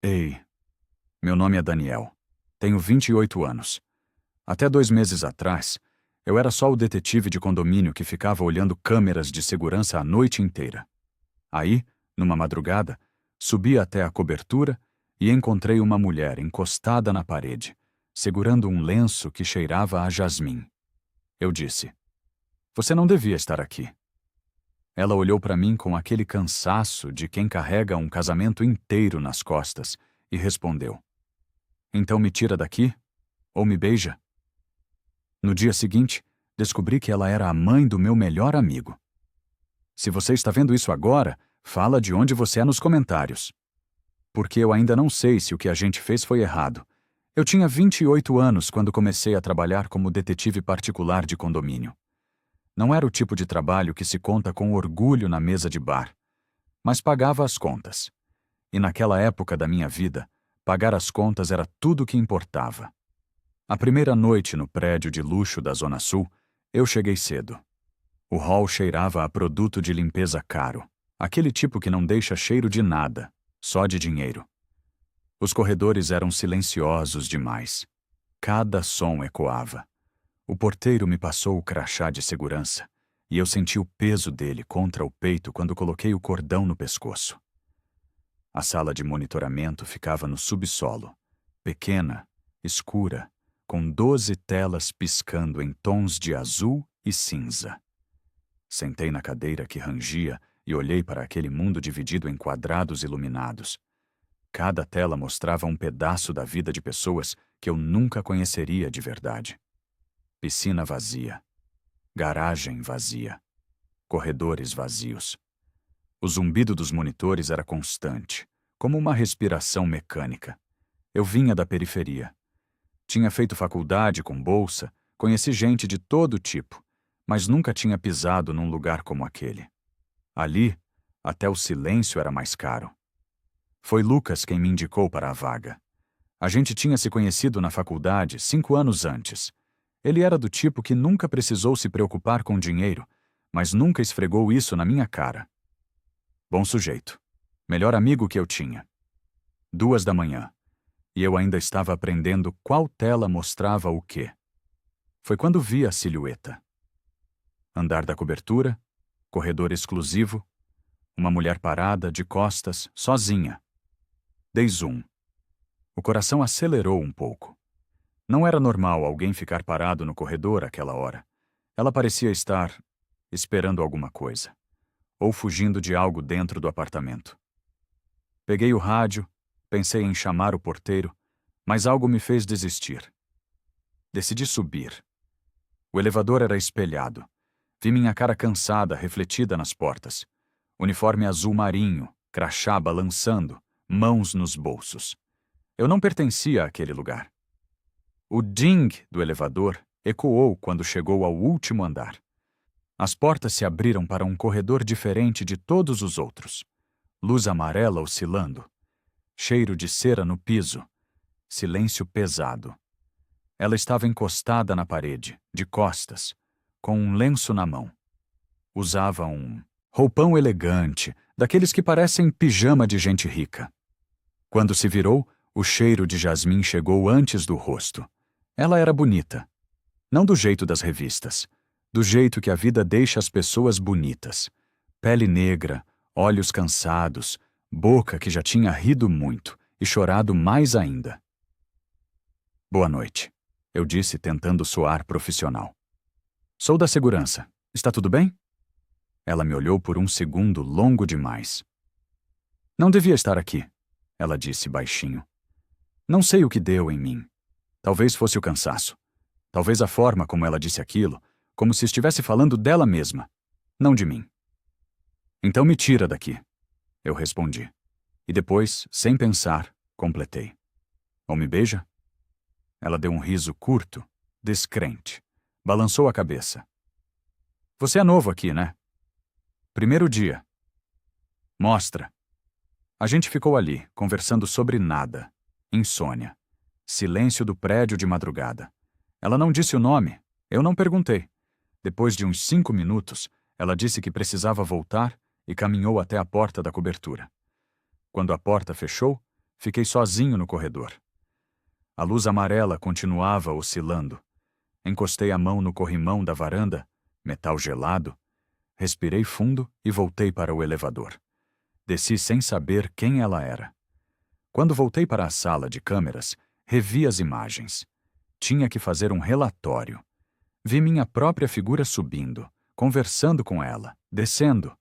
Ei, meu nome é Daniel. Tenho 28 anos. Até 2 meses atrás, eu era só o detetive de condomínio que ficava olhando câmeras de segurança a noite inteira. Aí, numa madrugada, subi até a cobertura e encontrei uma mulher encostada na parede, segurando um lenço que cheirava a jasmim. Eu disse: "Você não devia estar aqui." Ela olhou para mim com aquele cansaço de quem carrega um casamento inteiro nas costas e respondeu: "Então me tira daqui? Ou me beija?" No dia seguinte, descobri que ela era a mãe do meu melhor amigo. Se você está vendo isso agora, fala de onde você é nos comentários. Porque eu ainda não sei se o que a gente fez foi errado. Eu tinha 28 anos quando comecei a trabalhar como detetive particular de condomínio. Não era o tipo de trabalho que se conta com orgulho na mesa de bar, mas pagava as contas. E naquela época da minha vida, pagar as contas era tudo o que importava. A primeira noite no prédio de luxo da Zona Sul, eu cheguei cedo. O hall cheirava a produto de limpeza caro, aquele tipo que não deixa cheiro de nada, só de dinheiro. Os corredores eram silenciosos demais. Cada som ecoava. O porteiro me passou o crachá de segurança, e eu senti o peso dele contra o peito quando coloquei o cordão no pescoço. A sala de monitoramento ficava no subsolo, pequena, escura, com 12 telas piscando em tons de azul e cinza. Sentei na cadeira que rangia e olhei para aquele mundo dividido em quadrados iluminados. Cada tela mostrava um pedaço da vida de pessoas que eu nunca conheceria de verdade. Piscina vazia. Garagem vazia. Corredores vazios. O zumbido dos monitores era constante, como uma respiração mecânica. Eu vinha da periferia. Tinha feito faculdade com bolsa, conheci gente de todo tipo, mas nunca tinha pisado num lugar como aquele. Ali, até o silêncio era mais caro. Foi Lucas quem me indicou para a vaga. A gente tinha se conhecido na faculdade 5 anos antes. Ele era do tipo que nunca precisou se preocupar com dinheiro, mas nunca esfregou isso na minha cara. Bom sujeito. Melhor amigo que eu tinha. 2 da manhã. E eu ainda estava aprendendo qual tela mostrava o quê. Foi quando vi a silhueta. Andar da cobertura, corredor exclusivo, uma mulher parada, de costas, sozinha. Dei zoom. O coração acelerou um pouco. Não era normal alguém ficar parado no corredor àquela hora. Ela parecia estar esperando alguma coisa, ou fugindo de algo dentro do apartamento. Peguei o rádio, pensei em chamar o porteiro, mas algo me fez desistir. Decidi subir. O elevador era espelhado. Vi minha cara cansada refletida nas portas. Uniforme azul marinho, crachá balançando, mãos nos bolsos. Eu não pertencia àquele lugar. O ding do elevador ecoou quando chegou ao último andar. As portas se abriram para um corredor diferente de todos os outros. Luz amarela oscilando. Cheiro de cera no piso. Silêncio pesado. Ela estava encostada na parede, de costas, com um lenço na mão. Usava um roupão elegante, daqueles que parecem pijama de gente rica. Quando se virou, o cheiro de jasmim chegou antes do rosto. Ela era bonita. Não do jeito das revistas. Do jeito que a vida deixa as pessoas bonitas. Pele negra, olhos cansados, boca que já tinha rido muito e chorado mais ainda. "Boa noite", eu disse tentando soar profissional. "Sou da segurança. Está tudo bem?" Ela me olhou por um segundo longo demais. "Não devia estar aqui", ela disse baixinho. Não sei o que deu em mim. Talvez fosse o cansaço. Talvez a forma como ela disse aquilo, como se estivesse falando dela mesma, não de mim. "Então me tira daqui", eu respondi. E depois, sem pensar, completei. "Ou me beija?" Ela deu um riso curto, descrente. Balançou a cabeça. "Você é novo aqui, né?" "Primeiro dia." "Mostra." A gente ficou ali, conversando sobre nada. Insônia. Silêncio do prédio de madrugada. Ela não disse o nome. Eu não perguntei. Depois de uns 5 minutos, ela disse que precisava voltar e caminhou até a porta da cobertura. Quando a porta fechou, fiquei sozinho no corredor. A luz amarela continuava oscilando. Encostei a mão no corrimão da varanda, metal gelado, respirei fundo e voltei para o elevador. Desci sem saber quem ela era. Quando voltei para a sala de câmeras, revi as imagens. Tinha que fazer um relatório. Vi minha própria figura subindo, conversando com ela, descendo.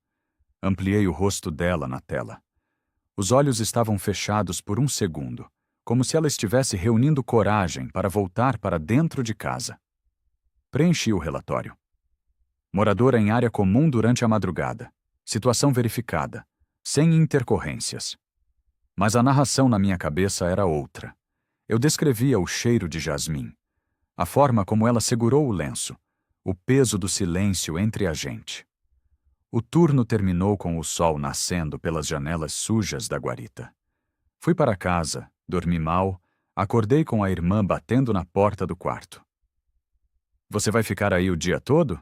Ampliei o rosto dela na tela. Os olhos estavam fechados por um segundo, como se ela estivesse reunindo coragem para voltar para dentro de casa. Preenchi o relatório. Moradora em área comum durante a madrugada. Situação verificada, sem intercorrências. Mas a narração na minha cabeça era outra. Eu descrevia o cheiro de jasmim, a forma como ela segurou o lenço, o peso do silêncio entre a gente. O turno terminou com o sol nascendo pelas janelas sujas da guarita. Fui para casa, dormi mal, acordei com a irmã batendo na porta do quarto. Você vai ficar aí o dia todo?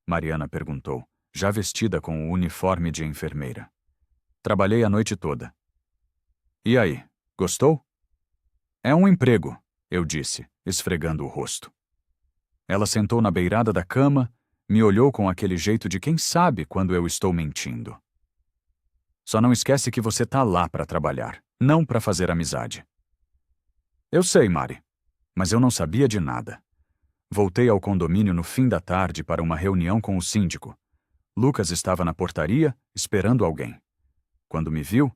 Mariana perguntou, já vestida com o uniforme de enfermeira. Trabalhei a noite toda. E aí, gostou? É um emprego, eu disse, esfregando o rosto. Ela sentou na beirada da cama, me olhou com aquele jeito de quem sabe quando eu estou mentindo. Só não esquece que você tá lá para trabalhar, não para fazer amizade. Eu sei, Mari, mas eu não sabia de nada. Voltei ao condomínio no fim da tarde para uma reunião com o síndico. Lucas estava na portaria, esperando alguém. Quando me viu,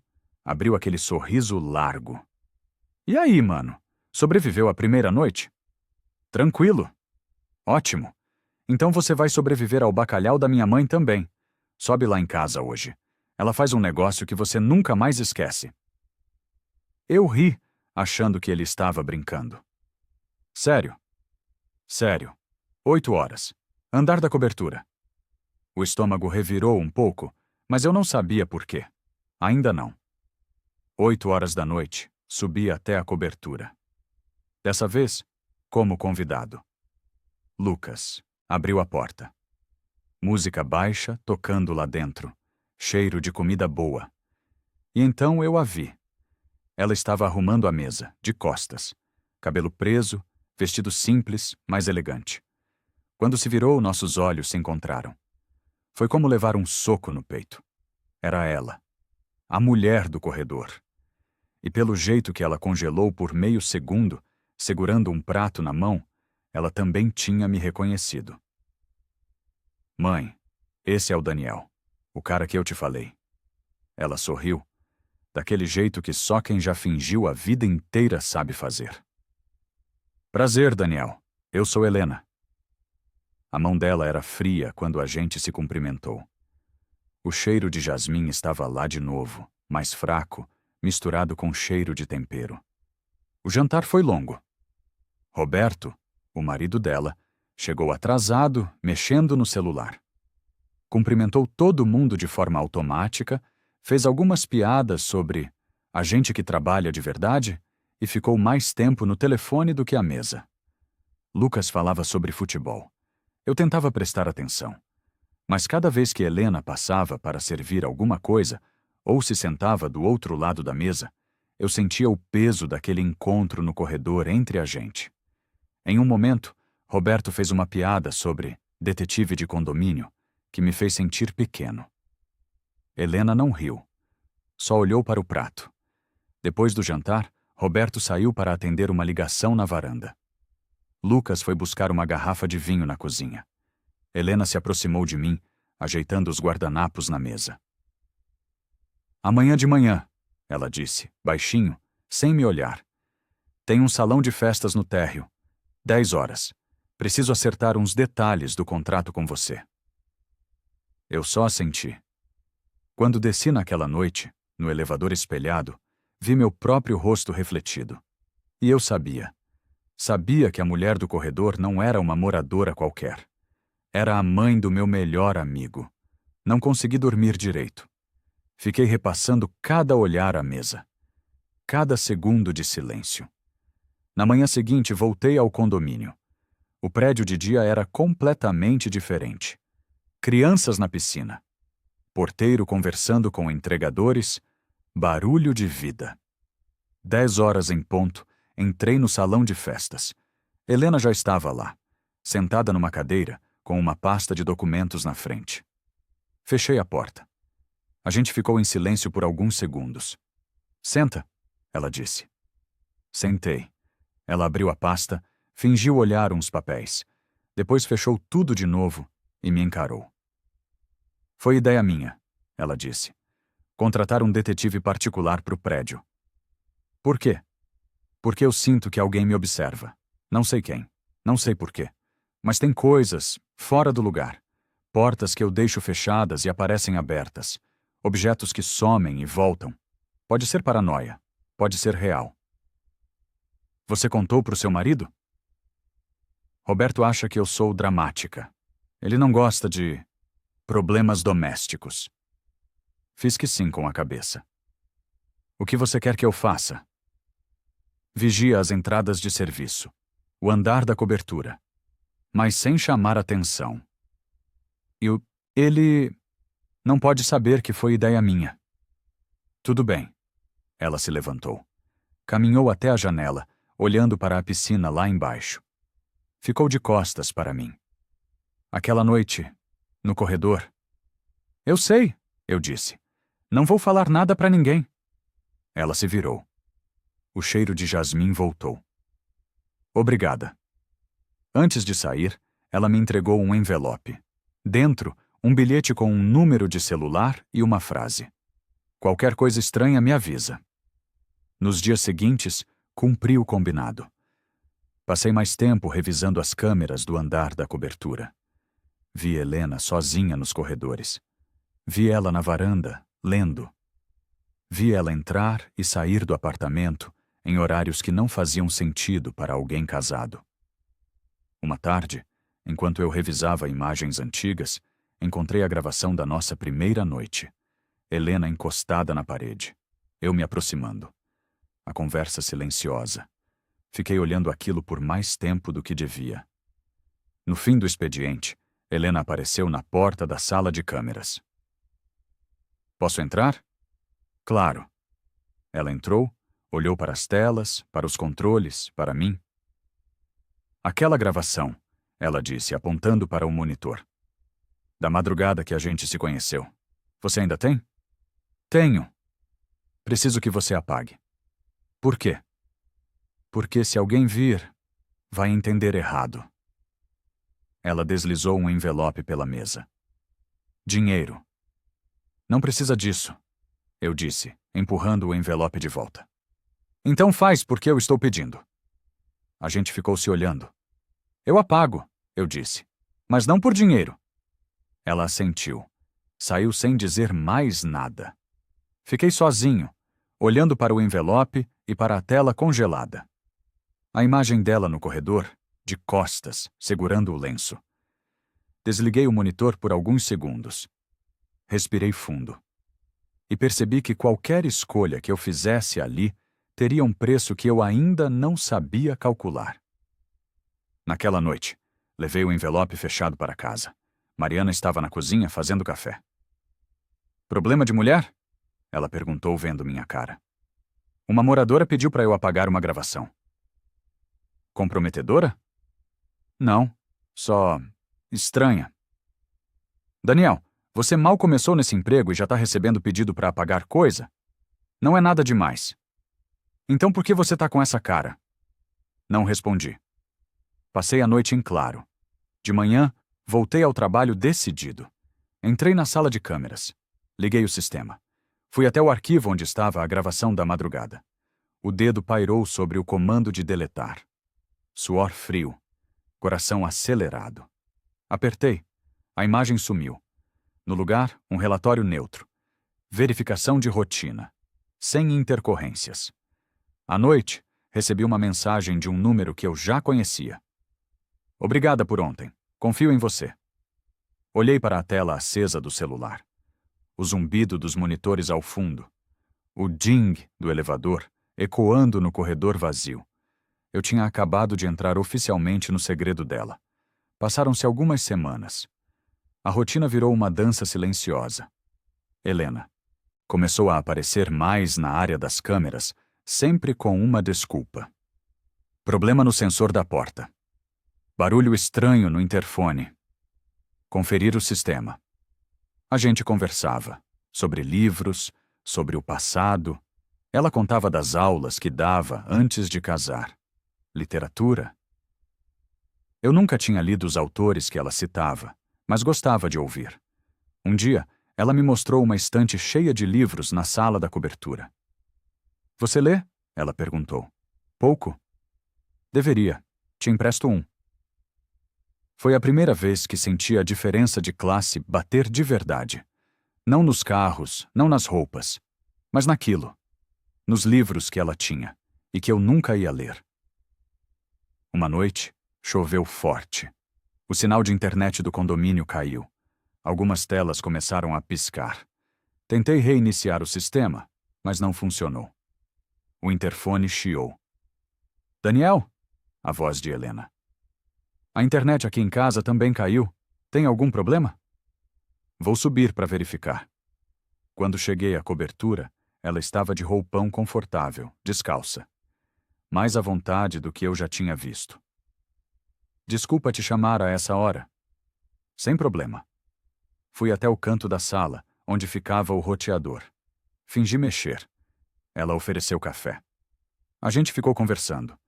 abriu aquele sorriso largo. E aí, mano? Sobreviveu à primeira noite? Tranquilo. Ótimo. Então você vai sobreviver ao bacalhau da minha mãe também. Sobe lá em casa hoje. Ela faz um negócio que você nunca mais esquece. Eu ri, achando que ele estava brincando. Sério? Sério. 8 horas. Andar da cobertura. O estômago revirou um pouco, mas eu não sabia por quê. Ainda não. 8 horas da noite, subi até a cobertura. Dessa vez, como convidado. Lucas abriu a porta. Música baixa tocando lá dentro. Cheiro de comida boa. E então eu a vi. Ela estava arrumando a mesa, de costas. Cabelo preso, vestido simples, mas elegante. Quando se virou, nossos olhos se encontraram. Foi como levar um soco no peito. Era ela. A mulher do corredor. E pelo jeito que ela congelou por meio segundo, segurando um prato na mão, ela também tinha me reconhecido. Mãe, esse é o Daniel, o cara que eu te falei. Ela sorriu, daquele jeito que só quem já fingiu a vida inteira sabe fazer. Prazer, Daniel. Eu sou Helena. A mão dela era fria quando a gente se cumprimentou. O cheiro de jasmim estava lá de novo, mais fraco, misturado com cheiro de tempero. O jantar foi longo. Roberto, o marido dela, chegou atrasado, mexendo no celular. Cumprimentou todo mundo de forma automática, fez algumas piadas sobre a gente que trabalha de verdade e ficou mais tempo no telefone do que à mesa. Lucas falava sobre futebol. Eu tentava prestar atenção. Mas cada vez que Helena passava para servir alguma coisa, ou se sentava do outro lado da mesa, eu sentia o peso daquele encontro no corredor entre a gente. Em um momento, Roberto fez uma piada sobre detetive de condomínio que me fez sentir pequeno. Helena não riu. Só olhou para o prato. Depois do jantar, Roberto saiu para atender uma ligação na varanda. Lucas foi buscar uma garrafa de vinho na cozinha. Helena se aproximou de mim, ajeitando os guardanapos na mesa. Amanhã de manhã, ela disse, baixinho, sem me olhar. Tem um salão de festas no térreo. 10 horas. Preciso acertar uns detalhes do contrato com você. Eu só assenti. Quando desci naquela noite, no elevador espelhado, vi meu próprio rosto refletido. E eu sabia. Sabia que a mulher do corredor não era uma moradora qualquer. Era a mãe do meu melhor amigo. Não consegui dormir direito. Fiquei repassando cada olhar à mesa. Cada segundo de silêncio. Na manhã seguinte, voltei ao condomínio. O prédio de dia era completamente diferente. Crianças na piscina. Porteiro conversando com entregadores. Barulho de vida. 10 horas em ponto, entrei no salão de festas. Helena já estava lá, sentada numa cadeira, com uma pasta de documentos na frente. Fechei a porta. A gente ficou em silêncio por alguns segundos. Senta, ela disse. Sentei. Ela abriu a pasta, fingiu olhar uns papéis. Depois fechou tudo de novo e me encarou. Foi ideia minha, ela disse. Contratar um detetive particular para o prédio. Por quê? Porque eu sinto que alguém me observa. Não sei quem. Não sei por quê. Mas tem coisas fora do lugar. Portas que eu deixo fechadas e aparecem abertas. Objetos que somem e voltam. Pode ser paranoia. Pode ser real. Você contou pro seu marido? Roberto acha que eu sou dramática. Ele não gosta de problemas domésticos. Fiz que sim com a cabeça. O que você quer que eu faça? Vigia as entradas de serviço, o andar da cobertura, mas sem chamar atenção. Ele não pode saber que foi ideia minha. Tudo bem. Ela se levantou. Caminhou até a janela, olhando para a piscina lá embaixo. Ficou de costas para mim. Aquela noite, no corredor. Eu sei, eu disse. Não vou falar nada para ninguém. Ela se virou. O cheiro de jasmim voltou. Obrigada. Antes de sair, ela me entregou um envelope. Dentro, um bilhete com um número de celular e uma frase. Qualquer coisa estranha me avisa. Nos dias seguintes, cumpri o combinado. Passei mais tempo revisando as câmeras do andar da cobertura. Vi Helena sozinha nos corredores. Vi ela na varanda, lendo. Vi ela entrar e sair do apartamento em horários que não faziam sentido para alguém casado. Uma tarde, enquanto eu revisava imagens antigas, encontrei a gravação da nossa primeira noite. Helena encostada na parede. Eu me aproximando. A conversa silenciosa. Fiquei olhando aquilo por mais tempo do que devia. No fim do expediente, Helena apareceu na porta da sala de câmeras. Posso entrar? Claro. Ela entrou, olhou para as telas, para os controles, para mim. Aquela gravação, ela disse, apontando para o monitor. Da madrugada que a gente se conheceu. Você ainda tem? Tenho. Preciso que você apague. Por quê? Porque se alguém vir, vai entender errado. Ela deslizou um envelope pela mesa. Dinheiro. Não precisa disso, eu disse, empurrando o envelope de volta. Então faz porque eu estou pedindo. A gente ficou se olhando. Eu apago, eu disse, mas não por dinheiro. Ela assentiu. Saiu sem dizer mais nada. Fiquei sozinho, olhando para o envelope e para a tela congelada. A imagem dela no corredor, de costas, segurando o lenço. Desliguei o monitor por alguns segundos. Respirei fundo. E percebi que qualquer escolha que eu fizesse ali teria um preço que eu ainda não sabia calcular. Naquela noite, levei o envelope fechado para casa. Mariana estava na cozinha fazendo café. Problema de mulher? Ela perguntou vendo minha cara. Uma moradora pediu para eu apagar uma gravação. Comprometedora? Não, só estranha. Daniel, você mal começou nesse emprego e já está recebendo pedido para apagar coisa? Não é nada demais. Então por que você está com essa cara? Não respondi. Passei a noite em claro. De manhã, voltei ao trabalho decidido. Entrei na sala de câmeras. Liguei o sistema. Fui até o arquivo onde estava a gravação da madrugada. O dedo pairou sobre o comando de deletar. Suor frio. Coração acelerado. Apertei. A imagem sumiu. No lugar, um relatório neutro. Verificação de rotina. Sem intercorrências. À noite, recebi uma mensagem de um número que eu já conhecia. Obrigada por ontem. Confio em você. Olhei para a tela acesa do celular. O zumbido dos monitores ao fundo. O ding do elevador ecoando no corredor vazio. Eu tinha acabado de entrar oficialmente no segredo dela. Passaram-se algumas semanas. A rotina virou uma dança silenciosa. Helena começou a aparecer mais na área das câmeras, sempre com uma desculpa. Problema no sensor da porta. Barulho estranho no interfone. Conferir o sistema. A gente conversava sobre livros, sobre o passado. Ela contava das aulas que dava antes de casar. Literatura. Eu nunca tinha lido os autores que ela citava, mas gostava de ouvir. Um dia, ela me mostrou uma estante cheia de livros na sala da cobertura. Você lê? Ela perguntou. Pouco? Deveria. Te empresto um. Foi a primeira vez que senti a diferença de classe bater de verdade. Não nos carros, não nas roupas, mas naquilo. Nos livros que ela tinha e que eu nunca ia ler. Uma noite, choveu forte. O sinal de internet do condomínio caiu. Algumas telas começaram a piscar. Tentei reiniciar o sistema, mas não funcionou. O interfone chiou. Daniel? A voz de Helena. A internet aqui em casa também caiu. Tem algum problema? Vou subir para verificar. Quando cheguei à cobertura, ela estava de roupão confortável, descalça. Mais à vontade do que eu já tinha visto. Desculpa te chamar a essa hora. Sem problema. Fui até o canto da sala, onde ficava o roteador. Fingi mexer. Ela ofereceu café. A gente ficou conversando.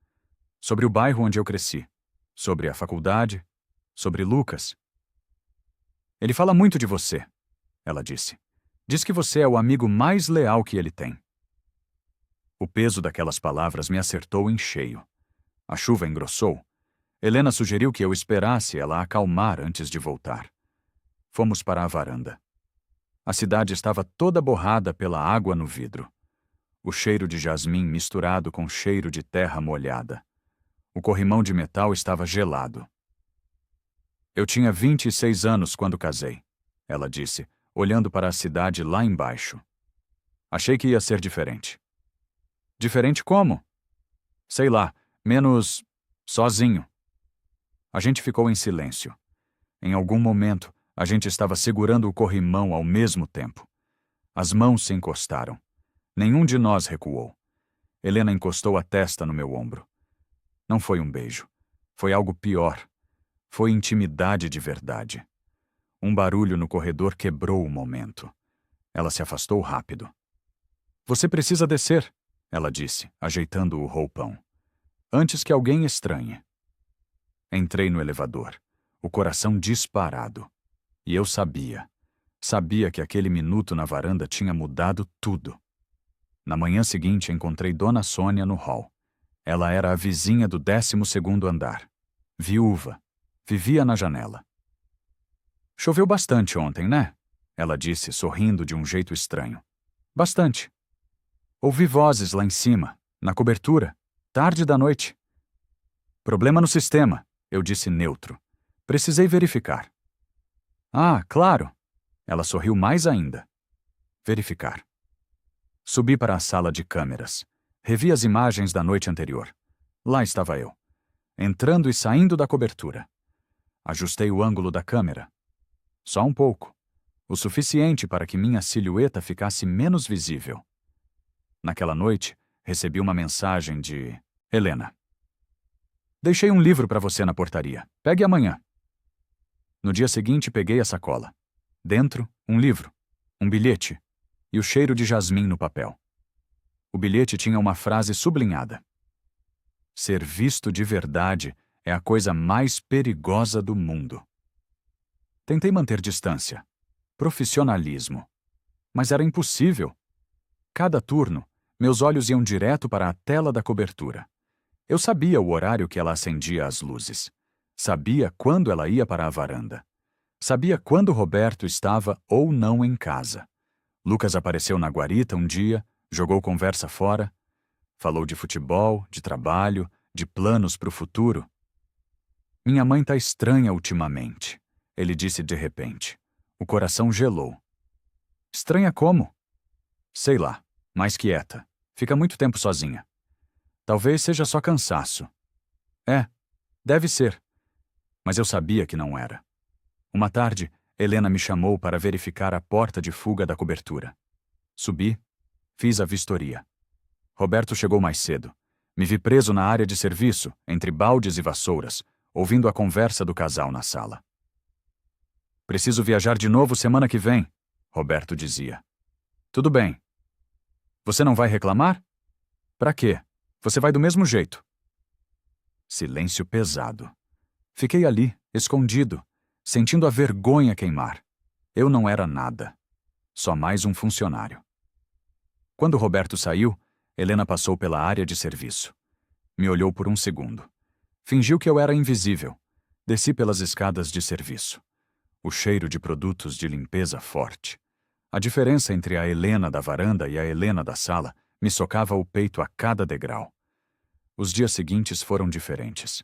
Sobre o bairro onde eu cresci. Sobre a faculdade. Sobre Lucas. Ele fala muito de você, ela disse. Diz que você é o amigo mais leal que ele tem. O peso daquelas palavras me acertou em cheio. A chuva engrossou. Helena sugeriu que eu esperasse ela acalmar antes de voltar. Fomos para a varanda. A cidade estava toda borrada pela água no vidro. O cheiro de jasmim misturado com cheiro de terra molhada. O corrimão de metal estava gelado. Eu tinha 26 anos quando casei, ela disse, olhando para a cidade lá embaixo. Achei que ia ser diferente. Diferente como? Sei lá, menos sozinho. A gente ficou em silêncio. Em algum momento, a gente estava segurando o corrimão ao mesmo tempo. As mãos se encostaram. Nenhum de nós recuou. Helena encostou a testa no meu ombro. Não foi um beijo. Foi algo pior. Foi intimidade de verdade. Um barulho no corredor quebrou o momento. Ela se afastou rápido. Você precisa descer, ela disse, ajeitando o roupão. Antes que alguém estranhe. Entrei no elevador, o coração disparado. E eu sabia que aquele minuto na varanda tinha mudado tudo. Na manhã seguinte encontrei Dona Sônia no hall. Ela era a vizinha do 12º andar. Viúva. Vivia na janela. Choveu bastante ontem, né? Ela disse, sorrindo de um jeito estranho. Bastante. Ouvi vozes lá em cima, na cobertura, tarde da noite. Problema no sistema, eu disse neutro. Precisei verificar. Ah, claro. Ela sorriu mais ainda. Verificar. Subi para a sala de câmeras. Revi as imagens da noite anterior. Lá estava eu, entrando e saindo da cobertura. Ajustei o ângulo da câmera. Só um pouco. O suficiente para que minha silhueta ficasse menos visível. Naquela noite, recebi uma mensagem de Helena. Deixei um livro para você na portaria. Pegue amanhã. No dia seguinte, peguei a sacola. Dentro, um livro, um bilhete e o cheiro de jasmim no papel. O bilhete tinha uma frase sublinhada. Ser visto de verdade é a coisa mais perigosa do mundo. Tentei manter distância. Profissionalismo. Mas era impossível. Cada turno, meus olhos iam direto para a tela da cobertura. Eu sabia o horário que ela acendia as luzes. Sabia quando ela ia para a varanda. Sabia quando Roberto estava ou não em casa. Lucas apareceu na guarita um dia, jogou conversa fora, falou de futebol, de trabalho, de planos para o futuro. Minha mãe tá estranha ultimamente, ele disse de repente. O coração gelou. Estranha como? Sei lá, mais quieta. Fica muito tempo sozinha. Talvez seja só cansaço. É, deve ser. Mas eu sabia que não era. Uma tarde, Helena me chamou para verificar a porta de fuga da cobertura. Subi, fiz a vistoria. Roberto chegou mais cedo. Me vi preso na área de serviço, entre baldes e vassouras, ouvindo a conversa do casal na sala. Preciso viajar de novo semana que vem, Roberto dizia. Tudo bem. Você não vai reclamar? Pra quê? Você vai do mesmo jeito. Silêncio pesado. Fiquei ali, escondido, sentindo a vergonha queimar. Eu não era nada. Só mais um funcionário. Quando Roberto saiu, Helena passou pela área de serviço. Me olhou por um segundo. Fingiu que eu era invisível. Desci pelas escadas de serviço. O cheiro de produtos de limpeza forte. A diferença entre a Helena da varanda e a Helena da sala me socava o peito a cada degrau. Os dias seguintes foram diferentes.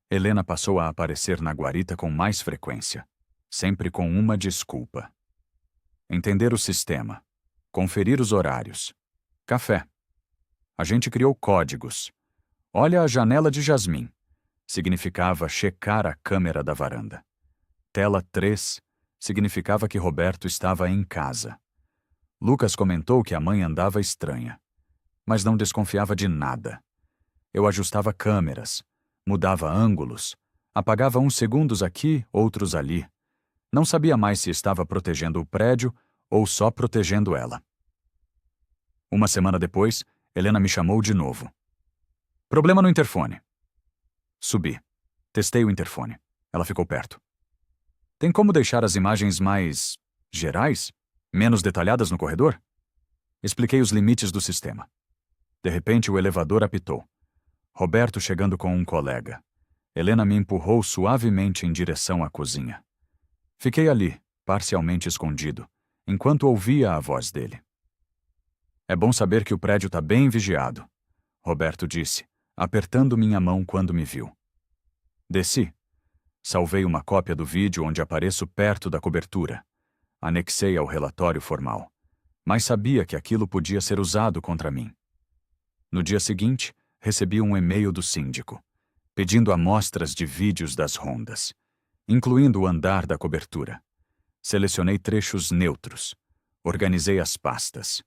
Helena passou a aparecer na guarita com mais frequência, sempre com uma desculpa. Entender o sistema. Conferir os horários. Café. A gente criou códigos. Olha a janela de Jasmim. Significava checar a câmera da varanda. Tela 3 significava que Roberto estava em casa. Lucas comentou que a mãe andava estranha, mas não desconfiava de nada. Eu ajustava câmeras, mudava ângulos, apagava uns segundos aqui, outros ali. Não sabia mais se estava protegendo o prédio ou só protegendo ela. Uma semana depois, Helena me chamou de novo. Problema no interfone. Subi. Testei o interfone. Ela ficou perto. Tem como deixar as imagens mais gerais? Menos detalhadas no corredor? Expliquei os limites do sistema. De repente, o elevador apitou. Roberto chegando com um colega. Helena me empurrou suavemente em direção à cozinha. Fiquei ali, parcialmente escondido, enquanto ouvia a voz dele. É bom saber que o prédio está bem vigiado, Roberto disse, apertando minha mão quando me viu. Desci. Salvei uma cópia do vídeo onde apareço perto da cobertura. Anexei ao relatório formal. Mas sabia que aquilo podia ser usado contra mim. No dia seguinte, recebi um e-mail do síndico, pedindo amostras de vídeos das rondas, incluindo o andar da cobertura. Selecionei trechos neutros. Organizei as pastas.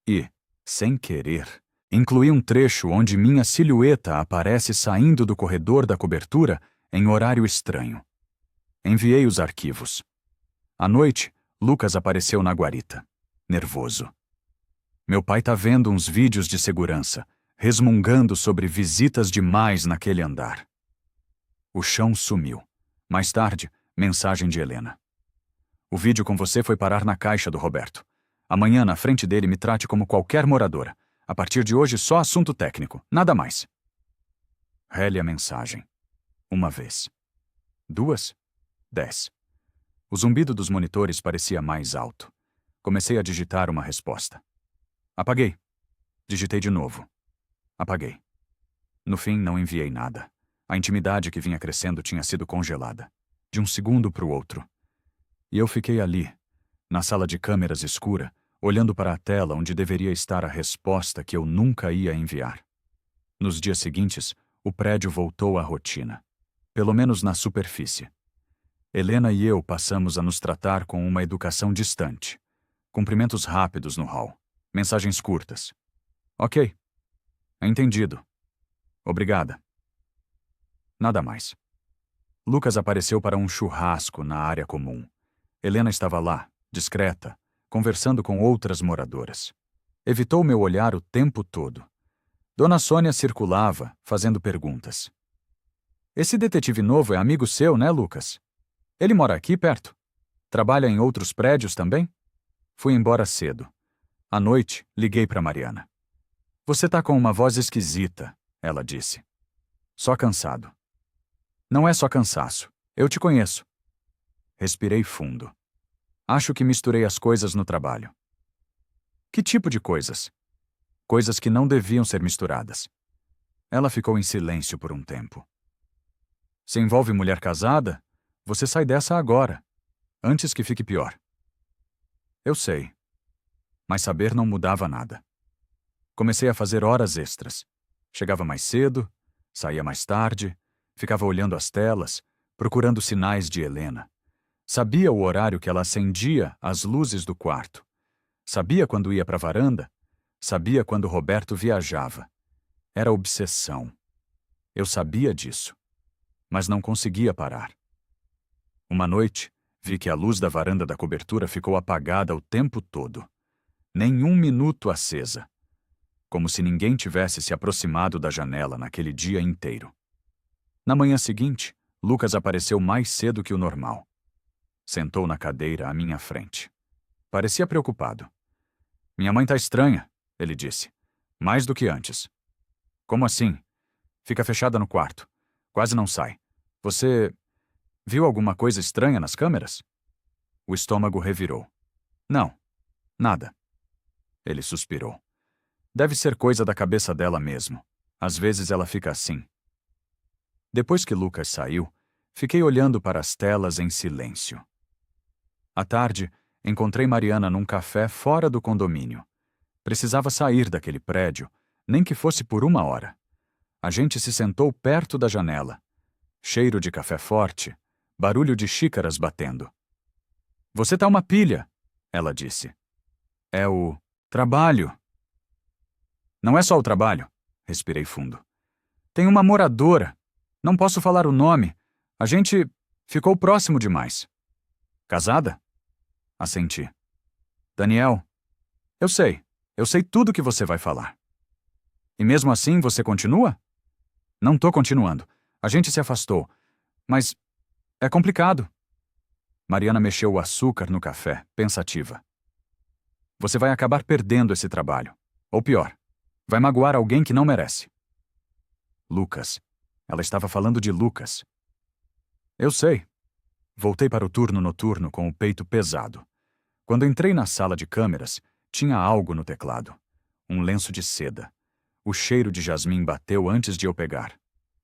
E, sem querer, incluí um trecho onde minha silhueta aparece saindo do corredor da cobertura em horário estranho. Enviei os arquivos. À noite, Lucas apareceu na guarita, nervoso. Meu pai tá vendo uns vídeos de segurança, resmungando sobre visitas demais naquele andar. O chão sumiu. Mais tarde, mensagem de Helena. O vídeo com você foi parar na caixa do Roberto. Amanhã, na frente dele, me trate como qualquer moradora. A partir de hoje, só assunto técnico, nada mais. Rele a mensagem. 1 vez. 2. 10. O zumbido dos monitores parecia mais alto. Comecei a digitar uma resposta. Apaguei. Digitei de novo. Apaguei. No fim, não enviei nada. A intimidade que vinha crescendo tinha sido congelada, de um segundo para o outro. E eu fiquei ali, na sala de câmeras escura, olhando para a tela onde deveria estar a resposta que eu nunca ia enviar. Nos dias seguintes, o prédio voltou à rotina. Pelo menos na superfície. Helena e eu passamos a nos tratar com uma educação distante. Cumprimentos rápidos no hall. Mensagens curtas. Ok. Entendido. Obrigada. Nada mais. Lucas apareceu para um churrasco na área comum. Helena estava lá, discreta, conversando com outras moradoras. Evitou meu olhar o tempo todo. Dona Sônia circulava, fazendo perguntas. Esse detetive novo é amigo seu, né, Lucas? Ele mora aqui perto? Trabalha em outros prédios também? Fui embora cedo. À noite, liguei para Mariana. Você tá com uma voz esquisita, ela disse. Só cansado. Não é só cansaço. Eu te conheço. Respirei fundo. Acho que misturei as coisas no trabalho. Que tipo de coisas? Coisas que não deviam ser misturadas. Ela ficou em silêncio por um tempo. Se envolve mulher casada, você sai dessa agora, antes que fique pior. Eu sei. Mas saber não mudava nada. Comecei a fazer horas extras. Chegava mais cedo, saía mais tarde, ficava olhando as telas, procurando sinais de Helena. Sabia o horário que ela acendia as luzes do quarto. Sabia quando ia para a varanda. Sabia quando Roberto viajava. Era obsessão. Eu sabia disso, mas não conseguia parar. Uma noite, vi que a luz da varanda da cobertura ficou apagada o tempo todo. Nem um minuto acesa. Como se ninguém tivesse se aproximado da janela naquele dia inteiro. Na manhã seguinte, Lucas apareceu mais cedo que o normal. Sentou na cadeira à minha frente. Parecia preocupado. Minha mãe tá estranha, ele disse. Mais do que antes. Como assim? Fica fechada no quarto. Quase não sai. Você viu alguma coisa estranha nas câmeras? O estômago revirou. Não, nada. Ele suspirou. Deve ser coisa da cabeça dela mesmo. Às vezes ela fica assim. Depois que Lucas saiu, fiquei olhando para as telas em silêncio. À tarde, encontrei Mariana num café fora do condomínio. Precisava sair daquele prédio, nem que fosse por 1 hora. A gente se sentou perto da janela. Cheiro de café forte, barulho de xícaras batendo. Você tá uma pilha, ela disse. É o trabalho. Não é só o trabalho, respirei fundo. Tem uma moradora. Não posso falar o nome. A gente ficou próximo demais. Casada? Assenti. Daniel, eu sei tudo o que você vai falar. E mesmo assim você continua? Não tô continuando. A gente se afastou. Mas é complicado. Mariana mexeu o açúcar no café, pensativa. Você vai acabar perdendo esse trabalho. Ou pior, vai magoar alguém que não merece. Lucas. Ela estava falando de Lucas. Eu sei. Voltei para o turno noturno com o peito pesado. Quando entrei na sala de câmeras, tinha algo no teclado. Um lenço de seda. O cheiro de jasmim bateu antes de eu pegar.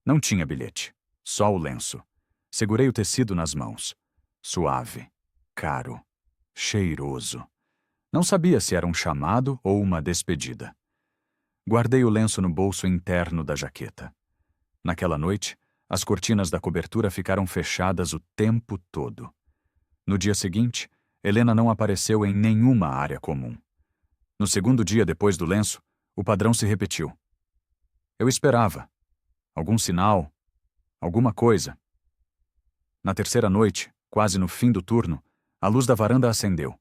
Não tinha bilhete. Só o lenço. Segurei o tecido nas mãos. Suave. Caro. Cheiroso. Não sabia se era um chamado ou uma despedida. Guardei o lenço no bolso interno da jaqueta. Naquela noite, as cortinas da cobertura ficaram fechadas o tempo todo. No dia seguinte, Helena não apareceu em nenhuma área comum. No segundo dia depois do lenço, o padrão se repetiu. Eu esperava. Algum sinal, alguma coisa. Na terceira noite, quase no fim do turno, a luz da varanda acendeu.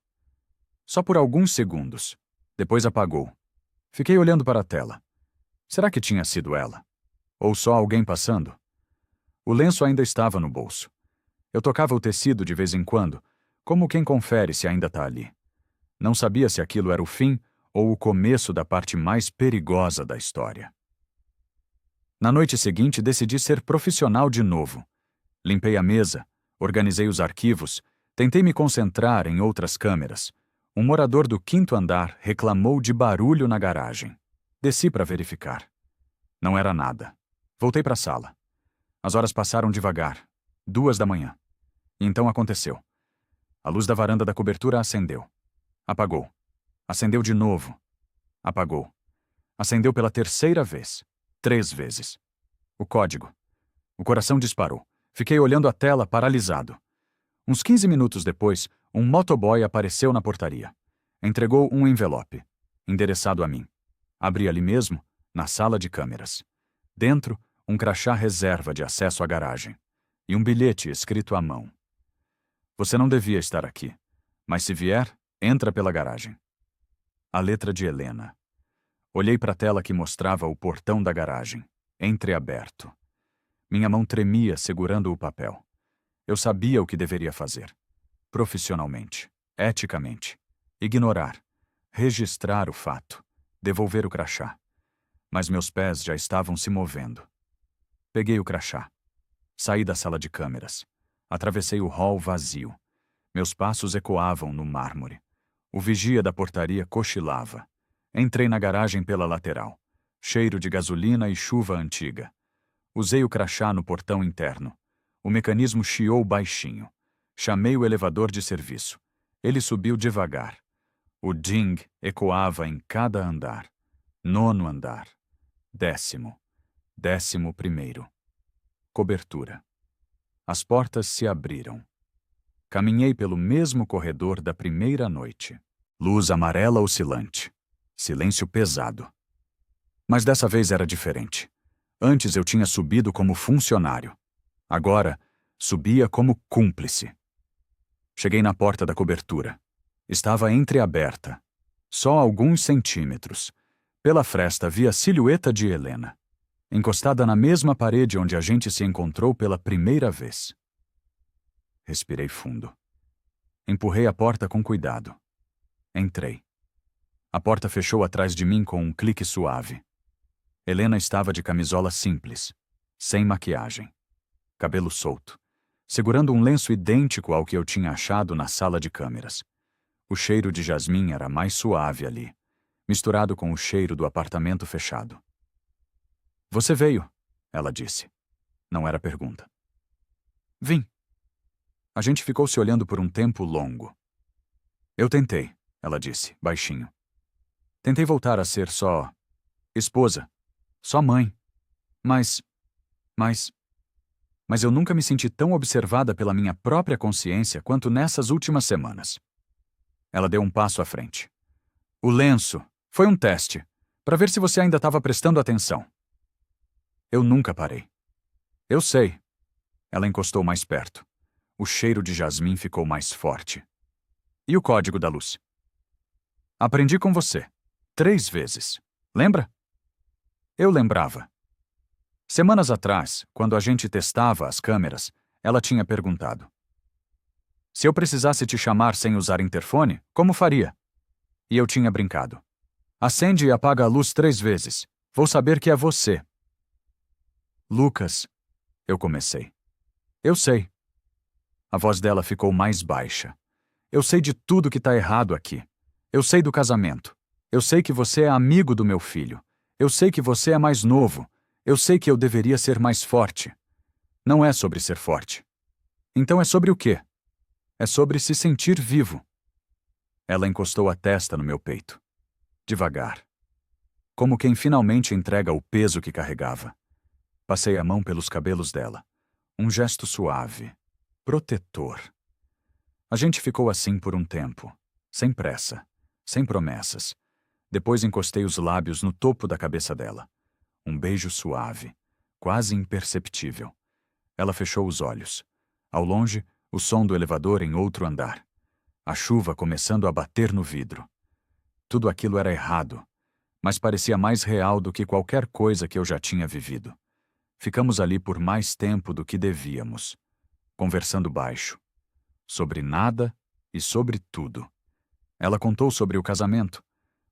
Só por alguns segundos. Depois apagou. Fiquei olhando para a tela. Será que tinha sido ela? Ou só alguém passando? O lenço ainda estava no bolso. Eu tocava o tecido de vez em quando, como quem confere se ainda está ali. Não sabia se aquilo era o fim ou o começo da parte mais perigosa da história. Na noite seguinte, decidi ser profissional de novo. Limpei a mesa, organizei os arquivos, tentei me concentrar em outras câmeras. Um morador do 5º andar reclamou de barulho na garagem. Desci para verificar. Não era nada. Voltei para a sala. As horas passaram devagar. 2 da manhã. E então aconteceu. A luz da varanda da cobertura acendeu. Apagou. Acendeu de novo. Apagou. Acendeu pela terceira vez. 3 vezes. O código. O coração disparou. Fiquei olhando a tela paralisado. Uns 15 minutos depois, um motoboy apareceu na portaria. Entregou um envelope, endereçado a mim. Abri ali mesmo, na sala de câmeras. Dentro, um crachá reserva de acesso à garagem. E um bilhete escrito à mão. Você não devia estar aqui, mas se vier, entra pela garagem. A letra de Helena. Olhei para a tela que mostrava o portão da garagem, entreaberto. Minha mão tremia segurando o papel. Eu sabia o que deveria fazer. Profissionalmente, eticamente. Ignorar. Registrar o fato. Devolver o crachá. Mas meus pés já estavam se movendo. Peguei o crachá. Saí da sala de câmeras. Atravessei o hall vazio. Meus passos ecoavam no mármore. O vigia da portaria cochilava. Entrei na garagem pela lateral. Cheiro de gasolina e chuva antiga. Usei o crachá no portão interno. O mecanismo chiou baixinho. Chamei o elevador de serviço. Ele subiu devagar. O ding ecoava em cada andar. 9º andar. 10º. 11º. Cobertura. As portas se abriram. Caminhei pelo mesmo corredor da primeira noite. Luz amarela oscilante. Silêncio pesado. Mas dessa vez era diferente. Antes eu tinha subido como funcionário. Agora, subia como cúmplice. Cheguei na porta da cobertura. Estava entreaberta. Só alguns centímetros. Pela fresta vi a silhueta de Helena, encostada na mesma parede onde a gente se encontrou pela primeira vez. Respirei fundo. Empurrei a porta com cuidado. Entrei. A porta fechou atrás de mim com um clique suave. Helena estava de camisola simples, sem maquiagem, cabelo solto, segurando um lenço idêntico ao que eu tinha achado na sala de câmeras. O cheiro de jasmim era mais suave ali, misturado com o cheiro do apartamento fechado. "Você veio", ela disse. Não era pergunta. "Vim." A gente ficou se olhando por um tempo longo. "Eu tentei", ela disse, baixinho. "Tentei voltar a ser só esposa, só mãe. Mas eu nunca me senti tão observada pela minha própria consciência quanto nessas últimas semanas." Ela deu um passo à frente. "O lenço foi um teste, para ver se você ainda estava prestando atenção." Eu nunca parei. "Eu sei." Ela encostou mais perto. O cheiro de jasmim ficou mais forte. "E o código da luz?" "Aprendi com você. 3 vezes. Lembra?" Eu lembrava. Semanas atrás, quando a gente testava as câmeras, ela tinha perguntado: "Se eu precisasse te chamar sem usar interfone, como faria?" E eu tinha brincado: "Acende e apaga a luz 3 vezes. Vou saber que é você." "Lucas", eu comecei. "Eu sei." A voz dela ficou mais baixa. "Eu sei de tudo que tá errado aqui. Eu sei do casamento. Eu sei que você é amigo do meu filho. Eu sei que você é mais novo. Eu sei que eu deveria ser mais forte. Não é sobre ser forte. Então é sobre o quê? É sobre se sentir vivo." Ela encostou a testa no meu peito. Devagar. Como quem finalmente entrega o peso que carregava. Passei a mão pelos cabelos dela. Um gesto suave, protetor. A gente ficou assim por um tempo, sem pressa, sem promessas. Depois encostei os lábios no topo da cabeça dela. Um beijo suave, quase imperceptível. Ela fechou os olhos. Ao longe, o som do elevador em outro andar. A chuva começando a bater no vidro. Tudo aquilo era errado, mas parecia mais real do que qualquer coisa que eu já tinha vivido. Ficamos ali por mais tempo do que devíamos, conversando baixo, sobre nada e sobre tudo. Ela contou sobre o casamento,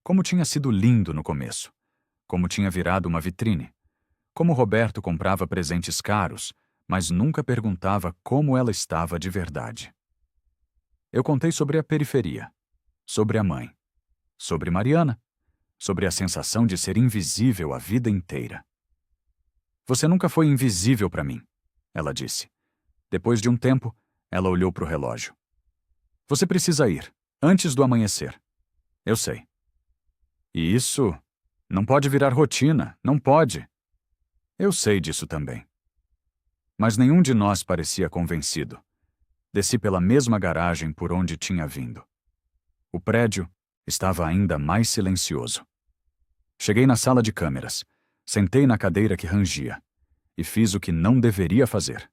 como tinha sido lindo no começo, como tinha virado uma vitrine, como Roberto comprava presentes caros, mas nunca perguntava como ela estava de verdade. Eu contei sobre a periferia, sobre a mãe, sobre Mariana, sobre a sensação de ser invisível a vida inteira. "Você nunca foi invisível para mim", ela disse. Depois de um tempo, ela olhou para o relógio. "Você precisa ir, antes do amanhecer." "Eu sei." "E isso não pode virar rotina, não pode." "Eu sei disso também." Mas nenhum de nós parecia convencido. Desci pela mesma garagem por onde tinha vindo. O prédio estava ainda mais silencioso. Cheguei na sala de câmeras, sentei na cadeira que rangia e fiz o que não deveria fazer.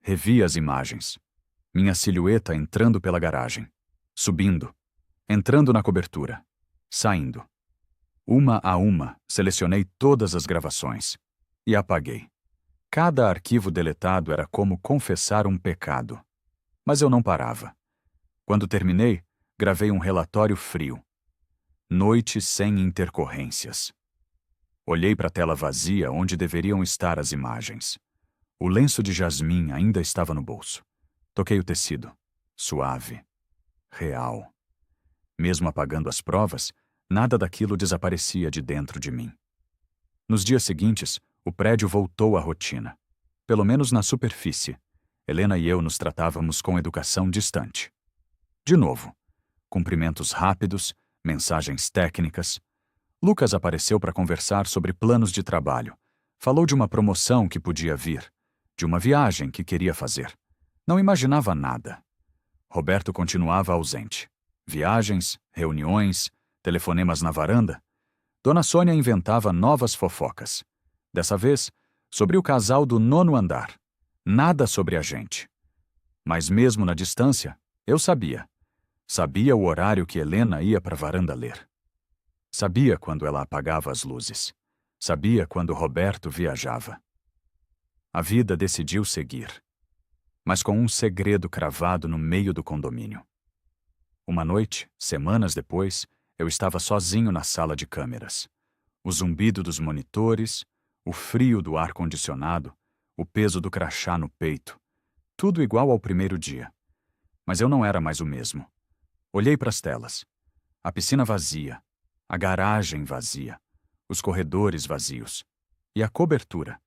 Revi as imagens. Minha silhueta entrando pela garagem, subindo, entrando na cobertura, saindo. Uma a uma, selecionei todas as gravações e apaguei. Cada arquivo deletado era como confessar um pecado. Mas eu não parava. Quando terminei, gravei um relatório frio. Noite sem intercorrências. Olhei para a tela vazia onde deveriam estar as imagens. O lenço de jasmim ainda estava no bolso. Toquei o tecido. Suave. Real. Mesmo apagando as provas, nada daquilo desaparecia de dentro de mim. Nos dias seguintes, o prédio voltou à rotina. Pelo menos na superfície. Helena e eu nos tratávamos com educação distante. De novo, cumprimentos rápidos, mensagens técnicas. Lucas apareceu para conversar sobre planos de trabalho. Falou de uma promoção que podia vir, de uma viagem que queria fazer. Não imaginava nada. Roberto continuava ausente. Viagens, reuniões, telefonemas na varanda. Dona Sônia inventava novas fofocas. Dessa vez, sobre o casal do 9º andar. Nada sobre a gente. Mas mesmo na distância, eu sabia. Sabia o horário que Helena ia para a varanda ler. Sabia quando ela apagava as luzes. Sabia quando Roberto viajava. A vida decidiu seguir, mas com um segredo cravado no meio do condomínio. Uma noite, semanas depois, eu estava sozinho na sala de câmeras. O zumbido dos monitores, o frio do ar-condicionado, o peso do crachá no peito. Tudo igual ao primeiro dia. Mas eu não era mais o mesmo. Olhei para as telas. A piscina vazia, a garagem vazia, os corredores vazios. E a cobertura.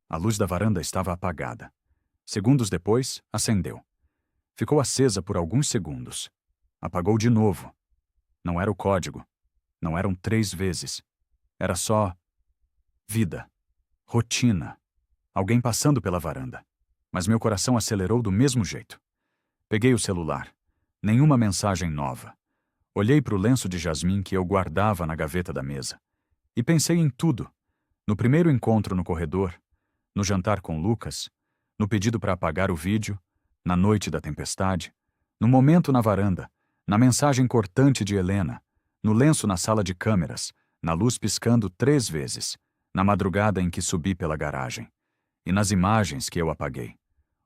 A luz da varanda estava apagada. Segundos depois, acendeu. Ficou acesa por alguns segundos. Apagou de novo. Não era o código. Não eram 3 vezes. Era só vida. Rotina. Alguém passando pela varanda. Mas meu coração acelerou do mesmo jeito. Peguei o celular. Nenhuma mensagem nova. Olhei para o lenço de jasmim que eu guardava na gaveta da mesa. E pensei em tudo. No primeiro encontro no corredor, no jantar com Lucas, no pedido para apagar o vídeo, na noite da tempestade, no momento na varanda, na mensagem cortante de Helena, no lenço na sala de câmeras, na luz piscando 3 vezes, na madrugada em que subi pela garagem, e nas imagens que eu apaguei.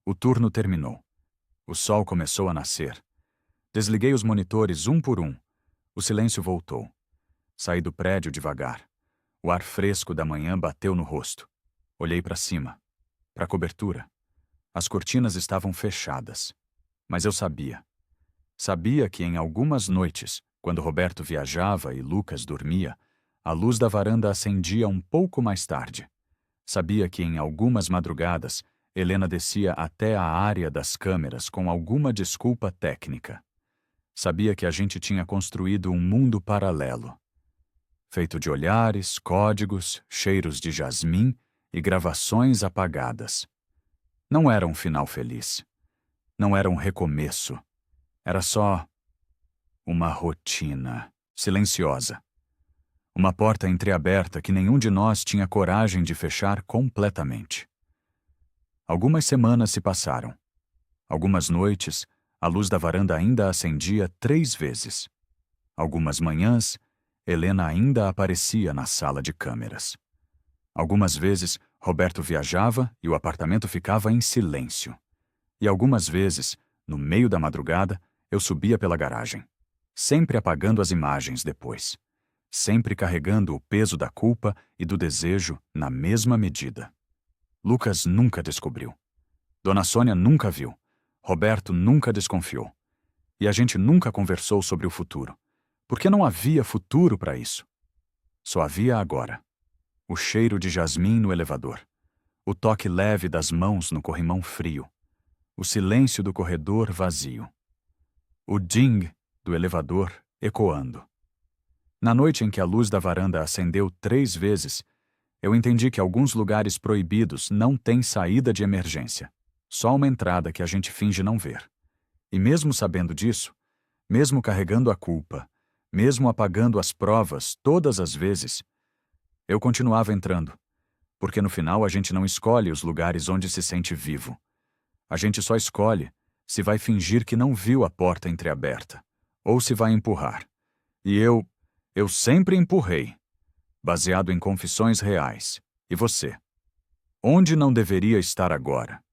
O turno terminou. O sol começou a nascer. Desliguei os monitores um por um. O silêncio voltou. Saí do prédio devagar. O ar fresco da manhã bateu no rosto. Olhei para cima, para a cobertura. As cortinas estavam fechadas. Mas eu sabia. Sabia que em algumas noites, quando Roberto viajava e Lucas dormia, a luz da varanda acendia um pouco mais tarde. Sabia que em algumas madrugadas, Helena descia até a área das câmeras com alguma desculpa técnica. Sabia que a gente tinha construído um mundo paralelo, feito de olhares, códigos, cheiros de jasmim e gravações apagadas. Não era um final feliz. Não era um recomeço. Era só uma rotina silenciosa. Uma porta entreaberta que nenhum de nós tinha coragem de fechar completamente. Algumas semanas se passaram. Algumas noites, a luz da varanda ainda acendia 3 vezes. Algumas manhãs, Helena ainda aparecia na sala de câmeras. Algumas vezes, Roberto viajava e o apartamento ficava em silêncio. E algumas vezes, no meio da madrugada, eu subia pela garagem, sempre apagando as imagens depois, sempre carregando o peso da culpa e do desejo na mesma medida. Lucas nunca descobriu. Dona Sônia nunca viu. Roberto nunca desconfiou. E a gente nunca conversou sobre o futuro, porque não havia futuro para isso. Só havia agora. O cheiro de jasmim no elevador, o toque leve das mãos no corrimão frio, o silêncio do corredor vazio, o ding do elevador ecoando. Na noite em que a luz da varanda acendeu 3 vezes, eu entendi que alguns lugares proibidos não têm saída de emergência, só uma entrada que a gente finge não ver. E mesmo sabendo disso, mesmo carregando a culpa, mesmo apagando as provas todas as vezes, eu continuava entrando, porque no final a gente não escolhe os lugares onde se sente vivo. A gente só escolhe se vai fingir que não viu a porta entreaberta, ou se vai empurrar. E eu sempre empurrei, baseado em confissões reais. E você? Onde não deveria estar agora?